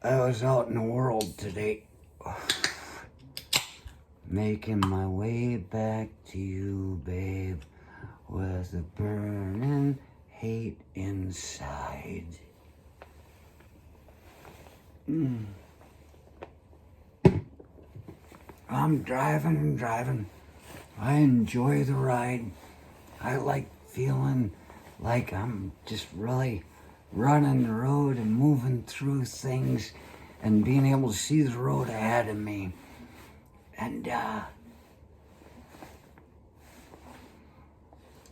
I was out in the world today, making my way back to you, babe, with a burning hate inside. I'm driving. I enjoy the ride. I like feeling like I'm just really running the road and moving through things and being able to see the road ahead of me. And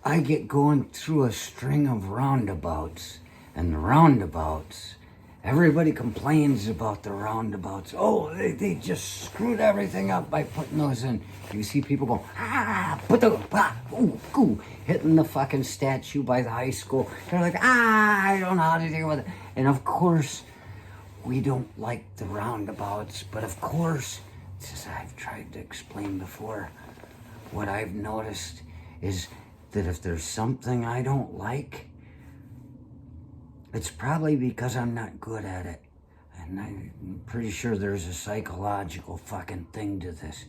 I get going through a string of roundabouts. And the roundabouts, everybody complains about the roundabouts. Oh, they just screwed everything up by putting those in. You see people go, hitting the fucking statue by the high school. They're like, I don't know how to deal with it. And of course, we don't like the roundabouts. But of course, as I've tried to explain before, what I've noticed is that if there's something I don't like, it's probably because I'm not good at it. And I'm pretty sure there's a psychological fucking thing to this.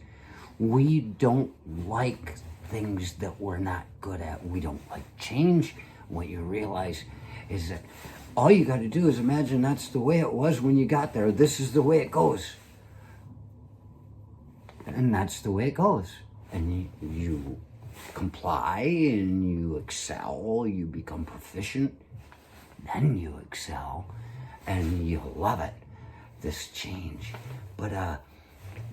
We don't like things that we're not good at. We don't like change. What you realize is that all you got to do is imagine that's the way it was when you got there. This is the way it goes. And that's the way it goes. And you comply and you excel, you become proficient. Then you excel and you love it, this change. But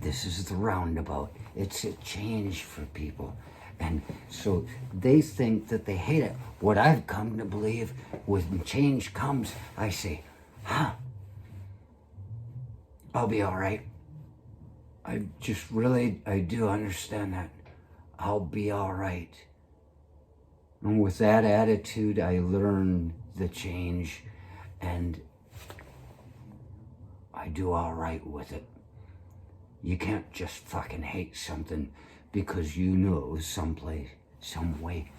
this is the roundabout. It's a change for people. And so they think that they hate it. What I've come to believe, when change comes, I say, I'll be all right. I do understand that. I'll be all right. And with that attitude, I learn the change, and I do all right with it. You can't just fucking hate something because you knew it was someplace, some way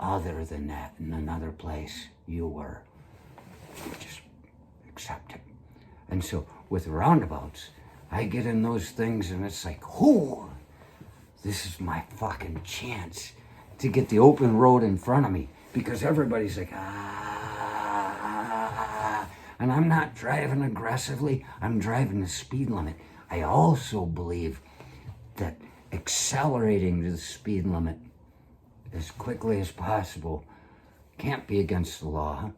other than that in another place you were. Just accept it. And so with roundabouts, I get in those things and it's like, this is my fucking chance to get the open road in front of me, because everybody's like, and I'm not driving aggressively, I'm driving the speed limit. I also believe that accelerating to the speed limit as quickly as possible can't be against the law.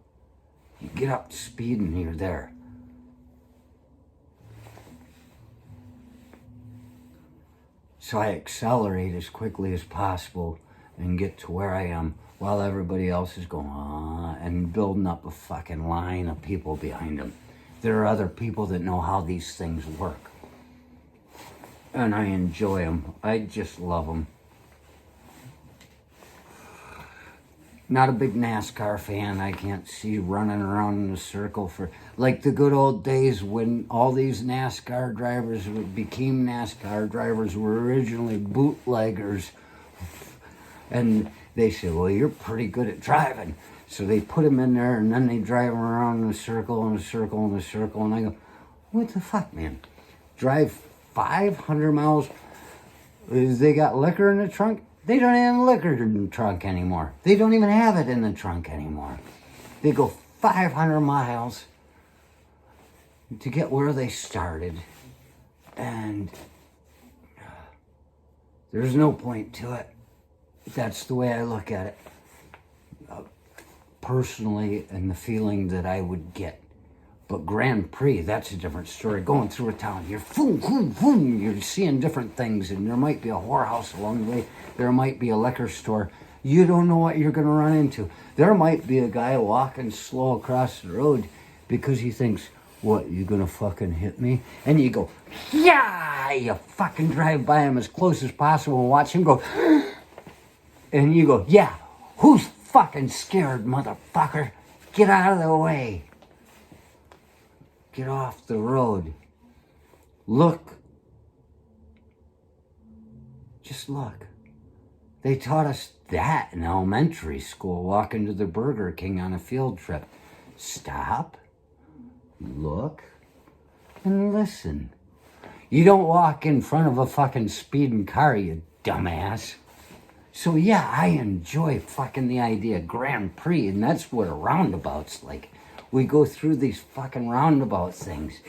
You get up to speed and you're there. So I accelerate as quickly as possible and get to where I am while everybody else is going and building up a fucking line of people behind them. There are other people that know how these things work. And I enjoy them. I just love them. Not a big NASCAR fan. I can't see running around in a circle for like the good old days when all these NASCAR drivers became NASCAR drivers were originally bootleggers. And they said, well, you're pretty good at driving. So they put them in there and then they drive them around in a circle and a circle and a circle. And I go, what the fuck, man? Drive 500 miles. They got liquor in the trunk? They don't have liquor in the trunk anymore. They don't even have it in the trunk anymore. They go 500 miles to get where they started. And there's no point to it. That's the way I look at it. Personally, and the feeling that I would get. But Grand Prix, that's a different story. Going through a town, you're you're seeing different things, and there might be a whorehouse along the way. There might be a liquor store. You don't know what you're going to run into. There might be a guy walking slow across the road because he thinks, what, you going to fucking hit me? And you go, yeah! You fucking drive by him as close as possible and watch him go, and you go, yeah, who's fucking scared, motherfucker? Get out of the way. Get off the road. Look. Just look. They taught us that in elementary school, walking to the Burger King on a field trip. Stop. Look. and listen. You don't walk in front of a fucking speeding car, you dumbass. So yeah, I enjoy fucking the idea of Grand Prix, and that's what a roundabout's like. We go through these fucking roundabout things,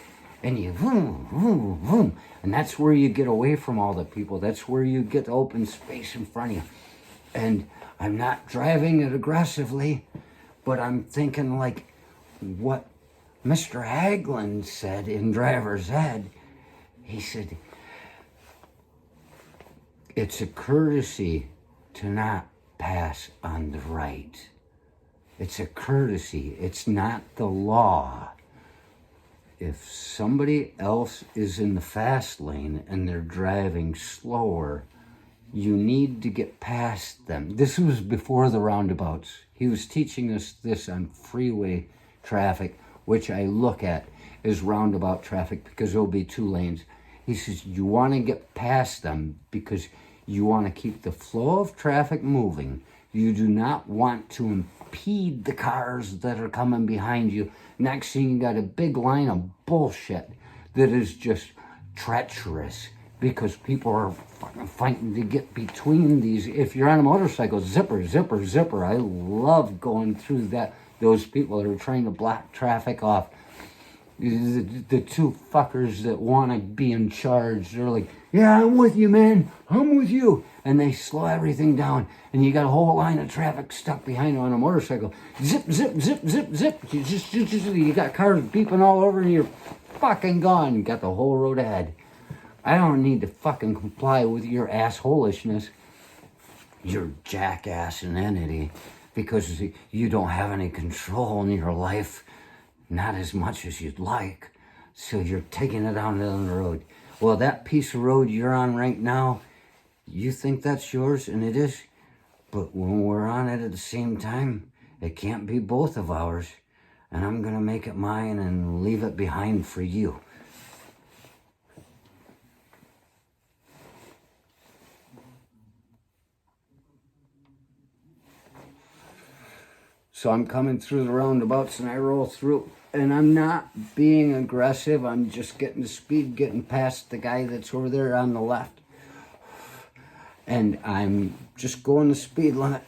and you vroom, vroom, vroom, and that's where you get away from all the people. That's where you get open space in front of you. And I'm not driving it aggressively, but I'm thinking like what Mr. Haglund said in Driver's Ed. He said, it's a courtesy to not pass on the right. It's a courtesy. It's not the law. If somebody else is in the fast lane and they're driving slower, you need to get past them. This was before the roundabouts. He was teaching us this on freeway traffic, which I look at as roundabout traffic because there'll be 2 lanes. He says, you want to get past them because you want to keep the flow of traffic moving. You do not want to impede the cars that are coming behind you. Next thing, you got a big line of bullshit that is just treacherous because people are fucking fighting to get between these. If you're on a motorcycle, zipper, zipper, zipper. I love going through that. Those people that are trying to block traffic off. The 2 fuckers that want to be in charge, they're like, yeah, I'm with you, man. I'm with you. And they slow everything down. And you got a whole line of traffic stuck behind you on a motorcycle. Zip, zip, zip, zip, zip. You got cars beeping all over and you're fucking gone. You got the whole road ahead. I don't need to fucking comply with your assholishness. You're jackass and entity because you don't have any control in your life. Not as much as you'd like. So you're taking it down the road. Well, that piece of road you're on right now, you think that's yours, and it is. But when we're on it at the same time, it can't be both of ours. And I'm going to make it mine and leave it behind for you. So I'm coming through the roundabouts and I roll through. And I'm not being aggressive. I'm just getting the speed, getting past the guy that's over there on the left. And I'm just going the speed limit.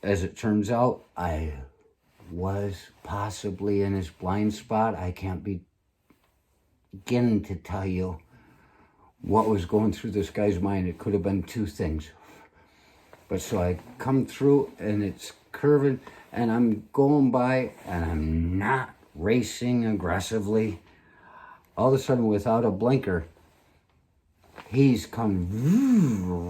As it turns out, I was possibly in his blind spot. I can't begin to tell you what was going through this guy's mind. It could have been 2 things. But so I come through and it's curving and I'm going by and I'm not racing aggressively. All of a sudden, without a blinker, he's come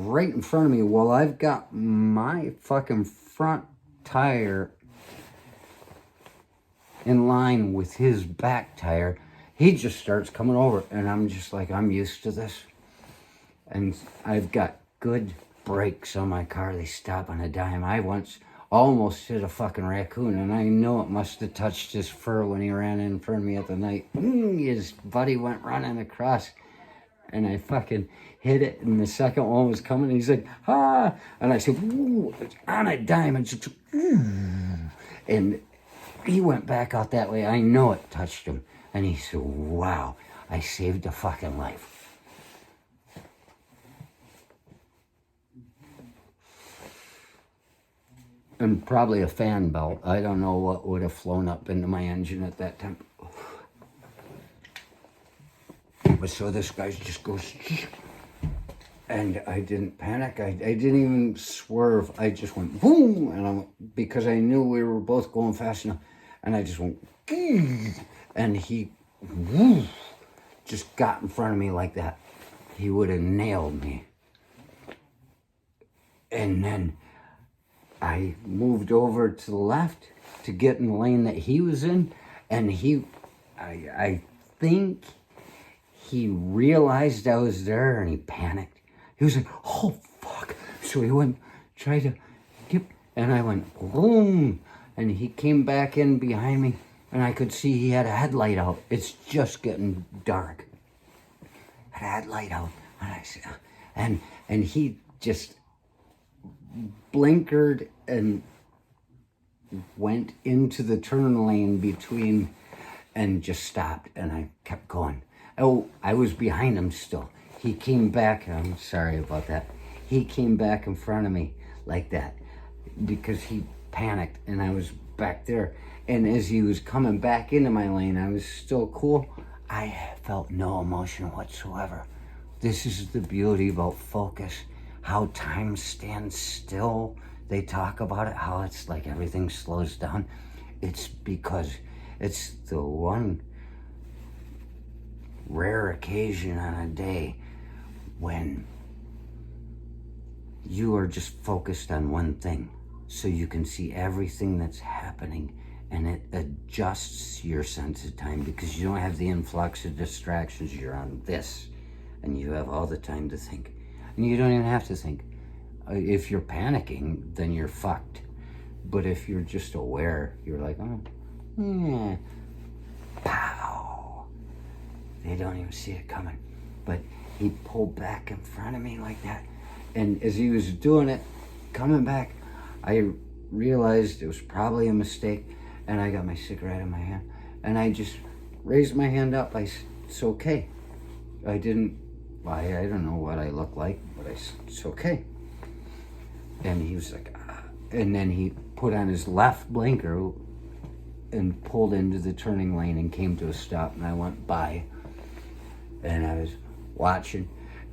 right in front of me. Well, I've got my fucking front tire in line with his back tire. He just starts coming over and I'm just like, I'm used to this. And I've got good brakes on my car. They stop on a dime. I once almost hit a fucking raccoon, and I know it must have touched his fur when he ran in front of me at the night. His buddy went running across, and I fucking hit it, and the second one was coming, and he's like, ah! And I said, ooh, it's on a dime, and just, and he went back out that way. I know it touched him. And he said, wow, I saved a fucking life. And probably a fan belt. I don't know what would have flown up into my engine at that time. But so this guy just goes, and I didn't panic. I didn't even swerve. I just went boom, and because I knew we were both going fast enough, and I just went, and he just got in front of me like that. He would have nailed me. And then I moved over to the left to get in the lane that he was in, and I think he realized I was there and he panicked. He was like, oh fuck. So he went, tried to get, and I went, boom, and he came back in behind me, and I could see he had a headlight out. It's just getting dark. Had a headlight out, and I said, and he just blinkered and went into the turn lane between, and just stopped, and I kept going. Oh, I was behind him still. He came back. I'm sorry about that. He came back in front of me like that because he panicked, and I was back there. And as he was coming back into my lane, I was still cool. I felt no emotion whatsoever. This is the beauty about focus, how time stands still. They talk about it, how it's like everything slows down. It's because it's the one rare occasion on a day when you are just focused on one thing, so you can see everything that's happening, and it adjusts your sense of time because you don't have the influx of distractions. You're on this, and you have all the time to think, and you don't even have to think. If you're panicking, then you're fucked. But if you're just aware, you're like, oh, yeah, pow. They don't even see it coming. But he pulled back in front of me like that. And as he was doing it, coming back, I realized it was probably a mistake. And I got my cigarette in my hand. And I just raised my hand up. I said, it's okay. I don't know what I look like, but I said, it's okay. And he was like, ah. And then he put on his left blinker and pulled into the turning lane and came to a stop. And I went by. And I was watching,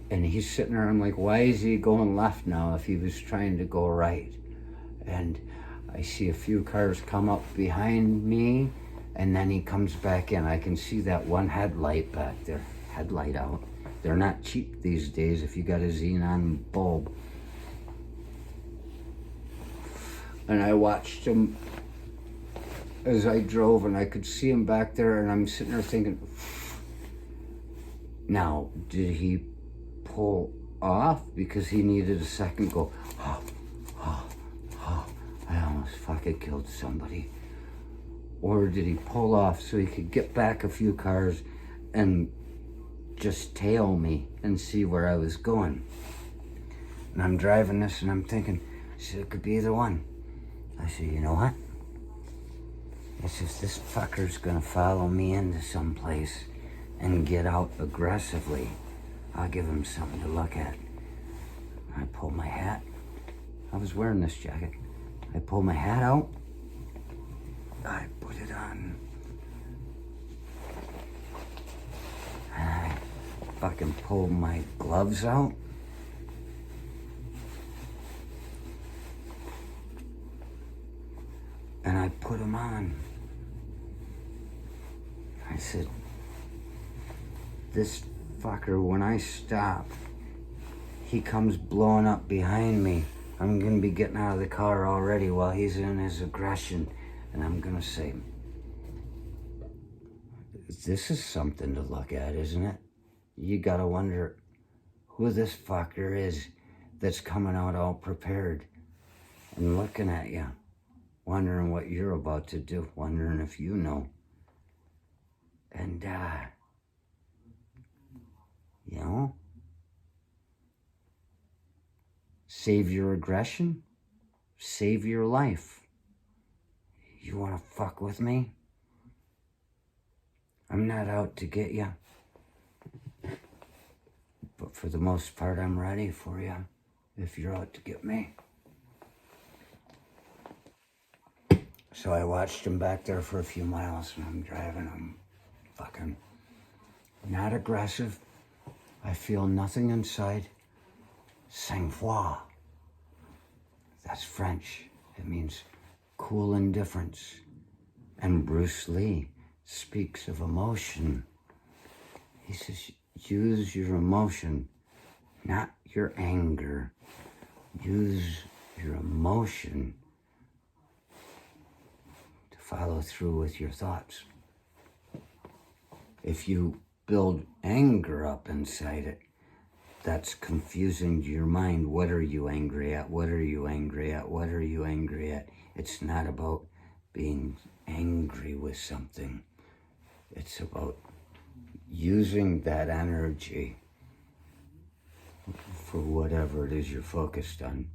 and he's sitting there. I'm like, why is he going left now if he was trying to go right? And I see a few cars come up behind me, and then he comes back in. I can see that one headlight back there, headlight out. They're not cheap these days if you got a xenon bulb. And I watched him as I drove, and I could see him back there, and I'm sitting there thinking, now, did he pull off because he needed a second go, I almost fucking killed somebody? Or did he pull off so he could get back a few cars and just tail me and see where I was going? And I'm driving this and I'm thinking, so it could be either one. I said, you know what? It's if this fucker's gonna follow me into someplace and get out aggressively, I'll give him something to look at. I pulled my hat. I was wearing this jacket. I pulled my hat out. I put it on. And I fucking pulled my gloves out. And I put them on. I said, this fucker, when I stop, he comes blowing up behind me. I'm gonna be getting out of the car already while he's in his aggression. And I'm gonna say, this is something to look at, isn't it? You gotta wonder who this fucker is that's coming out all prepared and looking at you, wondering what you're about to do, wondering if you know. And, you know, save your aggression, save your life. You wanna fuck with me? I'm not out to get you. But for the most part, I'm ready for you if you're out to get me. So I watched him back there for a few miles, and I'm driving. I'm fucking not aggressive. I feel nothing inside. Sang-froid. That's French. It means cool indifference. And Bruce Lee speaks of emotion. He says, use your emotion, not your anger. Use your emotion to follow through with your thoughts. If you build anger up inside it, that's confusing to your mind. What are you angry at? What are you angry at? What are you angry at? It's not about being angry with something. It's about using that energy for whatever it is you're focused on.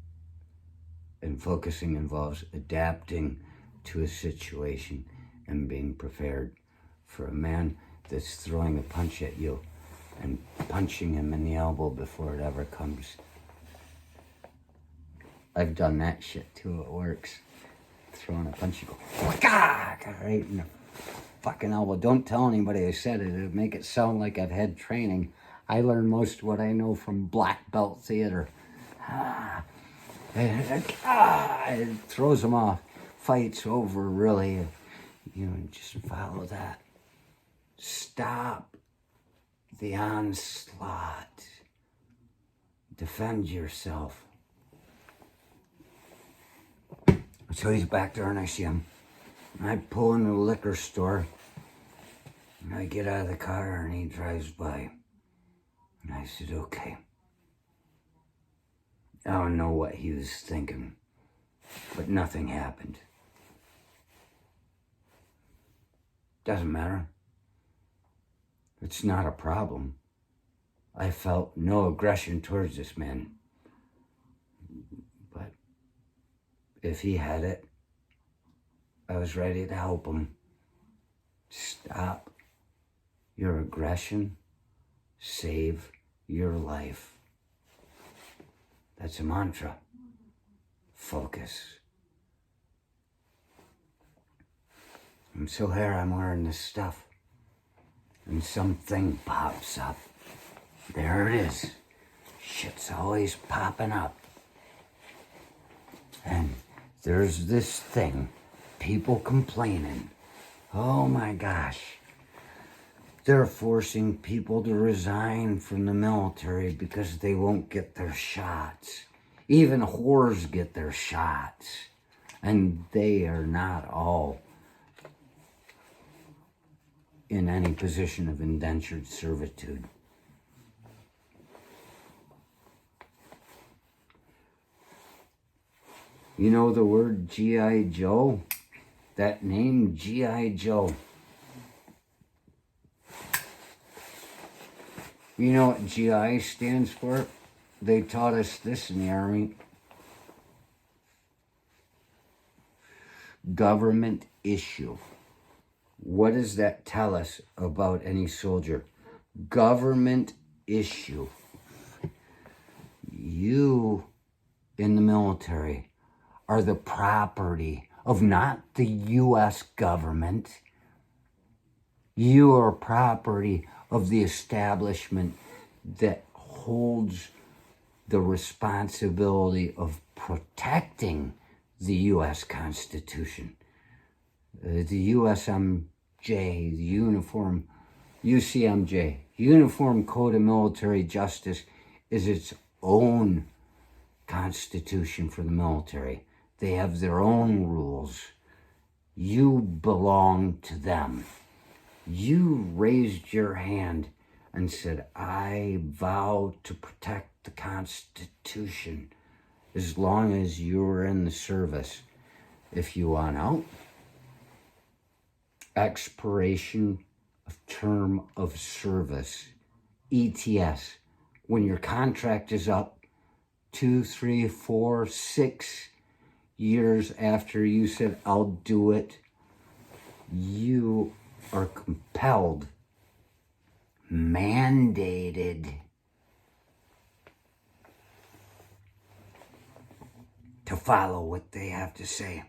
And focusing involves adapting to a situation and being prepared for a man that's throwing a punch at you and punching him in the elbow before it ever comes. I've done that shit too. It works. Throwing a punch, you go, right in the fucking elbow. Don't tell anybody I said it. It'll make it sound like I've had training. I learned most of what I know from black belt theater. It throws them off. Fight's over, really. Just follow that. Stop the onslaught. Defend yourself. So he's back there and I see him. I pull into the liquor store and I get out of the car and he drives by. And I said, okay. I don't know what he was thinking, but nothing happened. Doesn't matter. It's not a problem. I felt no aggression towards this man. But if he had it, I was ready to help him. Stop your aggression. Save your life. That's a mantra. Focus. And so here I'm wearing this stuff. And something pops up. There it is. Shit's always popping up. And there's this thing. People complaining. Oh my gosh. They're forcing people to resign from the military because they won't get their shots. Even whores get their shots. And they are not all in any position of indentured servitude. You know the word G.I. Joe? That name, G.I. Joe. You know what GI stands for? They taught us this in the Army. Government issue. What does that tell us about any soldier? Government issue. You, in the military, are the property of not the U.S. government. You are property of the establishment that holds the responsibility of protecting the U.S. Constitution. The USMJ, the Uniform, UCMJ, Uniform Code of Military Justice is its own constitution for the military. They have their own rules. You belong to them. You raised your hand and said, I vow to protect the Constitution as long as you're in the service. If you want out, expiration of term of service, ETS, when your contract is up 2, 3, 4, 6 years after you said, I'll do it, you are compelled, mandated to follow what they have to say.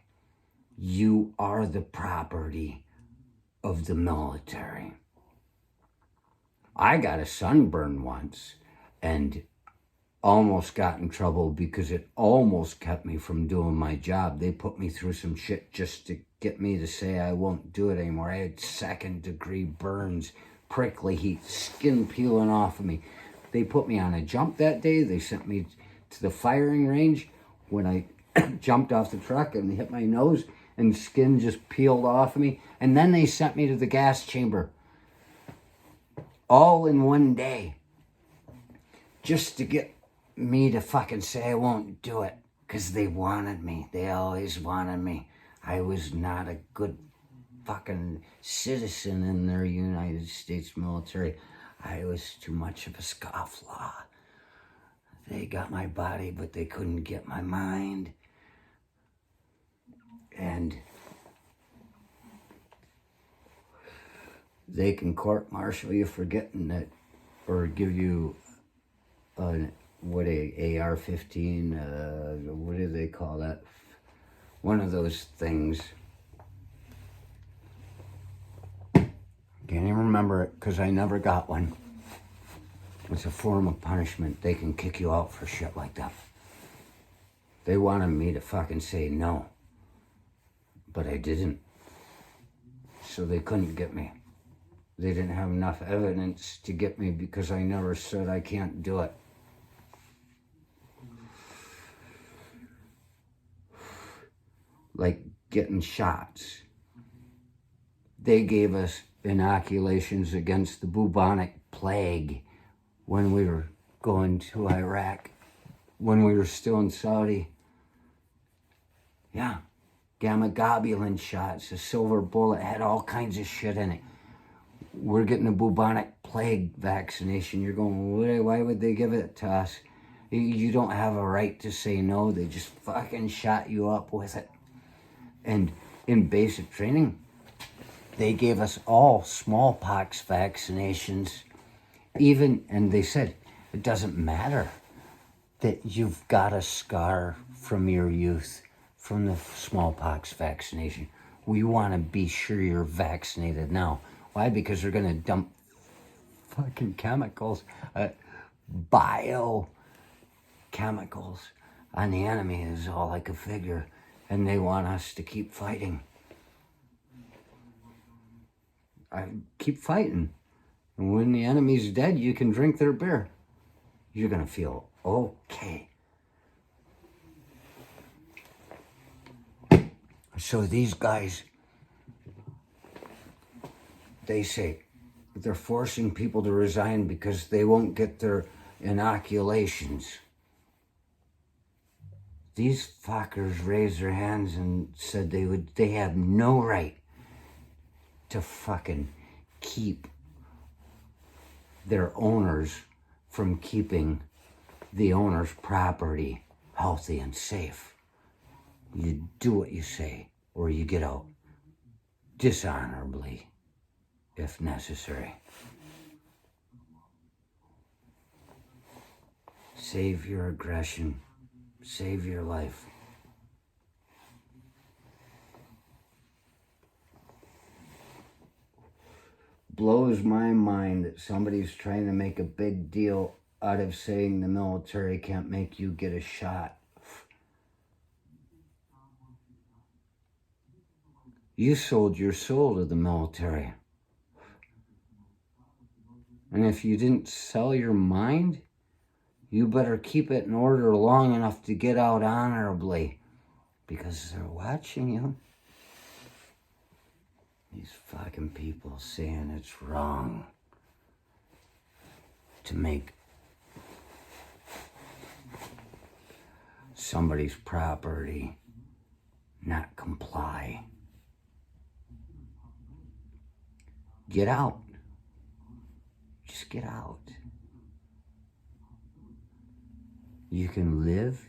You are the property of the military. I got a sunburn once and almost got in trouble because it almost kept me from doing my job. They put me through some shit just to get me to say I won't do it anymore. I had 2nd-degree burns, prickly heat, skin peeling off of me. They put me on a jump that day. They sent me to the firing range when I jumped off the truck and hit my nose and skin just peeled off of me. And then they sent me to the gas chamber all in one day just to get me to fucking say I won't do it because they wanted me. They always wanted me. I was not a good fucking citizen in their United States military. I was too much of a scofflaw. They got my body, but they couldn't get my mind. And they can court-martial you for getting it, or give you a AR-15, what do they call that? One of those things. Can't even remember it because I never got one. It's a form of punishment. They can kick you out for shit like that. They wanted me to fucking say no, but I didn't. So they couldn't get me. They didn't have enough evidence to get me because I never said I can't do it. Like getting shots. They gave us inoculations against the bubonic plague when we were going to Iraq, when we were still in Saudi. Yeah, gamma globulin shots, a silver bullet, had all kinds of shit in it. We're getting a bubonic plague vaccination. You're going, why would they give it to us? You don't have a right to say no. They just fucking shot you up with it. And in basic training, they gave us all smallpox vaccinations. And they said, it doesn't matter that you've got a scar from your youth, from the smallpox vaccination. We want to be sure you're vaccinated now. Why? Because they're going to dump fucking chemicals, biochemicals on the enemy is all I could figure. And they want us to keep fighting. Keep fighting. And when the enemy's dead, you can drink their beer. You're going to feel okay. So these guys, they say they're forcing people to resign because they won't get their inoculations. These fuckers raised their hands and said they have no right to fucking keep their owners from keeping the owner's property healthy and safe. You do what you say, or you get out dishonorably, if necessary. Save your aggression. Save your life. Blows my mind that somebody's trying to make a big deal out of saying the military can't make you get a shot. You sold your soul to the military. And if you didn't sell your mind, you better keep it in order long enough to get out honorably, because they're watching you. These fucking people saying it's wrong to make somebody's property not comply. Get out. Just get out. You can live,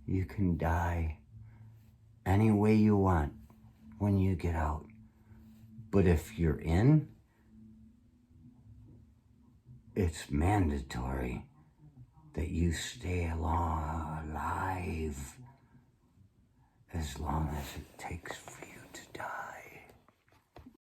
you can die any way you want when you get out. But if you're in, it's mandatory that you stay alive as long as it takes for